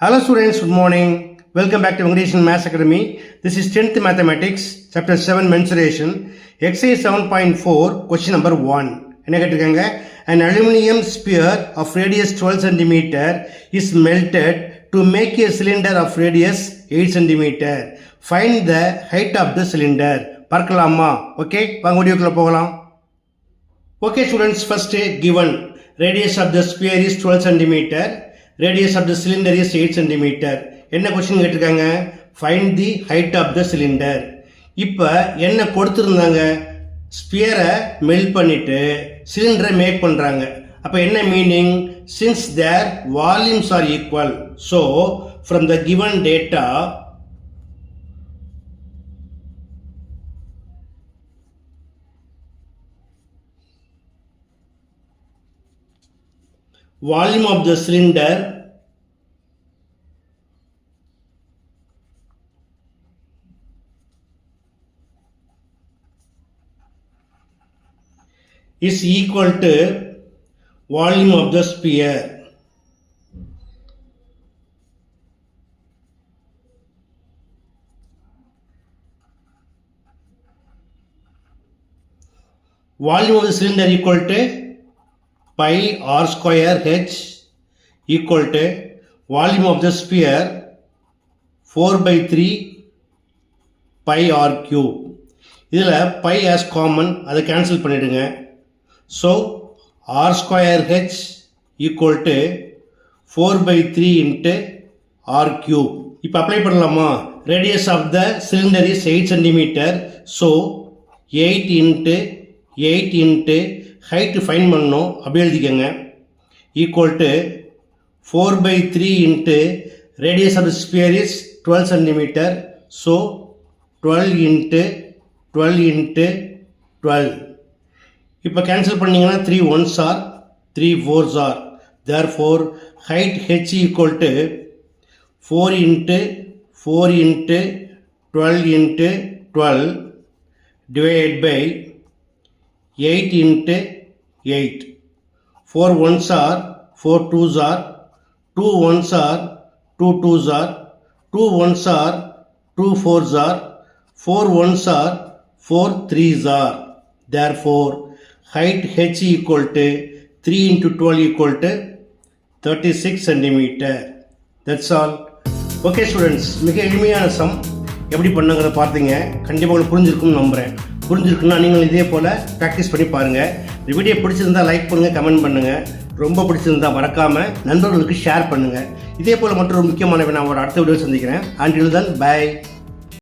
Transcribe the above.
Hello students, good morning. Welcome back to English and Maths Academy. This is 10th Mathematics, Chapter 7 Mensuration, Exercise 7.4, question number 1. என்ன கேட்டிருக்காங்க? An aluminum sphere of radius 12 cm is melted to make a cylinder of radius 8 cm. Find the height of the cylinder. பார்க்கலாமா? Okay, வாங்க வீடியோக்குள்ள போகலாம். Okay students, first given radius of the sphere is 12 cm. Radius of the cylinder is 8 cm. என்ன question கேட்டிருக்காங்க? Find the height of the cylinder. இப்போ என்ன கொடுத்திருந்தாங்க? ஸ்பியரை melt பண்ணிட்டு சிலிண்டரை மேக் பண்றாங்க. அப்ப என்ன meaning? Since their volumes are equal, so from the given data volume of the cylinder is equal to volume of the sphere. Volume of the cylinder equal to pi r square h equal to volume of the sphere 4/3 pi r cube. இதில் pi as common, அதை cancel பண்ணிடுங்க. So r square h equal to 4/3 into r cube. இப்போ apply பண்ணலாமா? Radius of the cylinder is 8 cm. So 8 into 8 into height find பண்ணணும். அப்படி எழுதிக்கங்க. Equal to 4/3 into radius of the sphere is 12 cm. So 12 into 12 into 12. இப்போ cancel பண்ணீங்கன்னா 3 1s are 3 4s are. Therefore height h equal to 4 into 4 into 12 into 12 divided by 8 into 8. 4 1s are 4 2s are 2 1s are 2 2s are 2 1s are 2 4s are 4 1s are 4 3s are. Therefore height h equal to 3 into 12 equal to 36 cm. That's all. Okay students, மிக எளிமையான some எப்படி பண்ணுங்கிறத பார்த்தீங்க. கண்டிப்பாக உங்களுக்கு புரிஞ்சிருக்கும்னு நம்புகிறேன். புரிஞ்சிருக்குன்னா நீங்கள் இதே போல் ப்ராக்டிஸ் பண்ணி பாருங்கள். இந்த வீடியோ பிடிச்சிருந்தால் லைக் பண்ணுங்கள், கமெண்ட் பண்ணுங்கள். ரொம்ப பிடிச்சிருந்தால் மறக்காமல் நண்பர்களுக்கு ஷேர் பண்ணுங்கள். இதே போல் மற்றொரு முக்கியமான நான் ஒரு அடுத்த வீடியோ சந்திக்கிறேன். Until then, bye.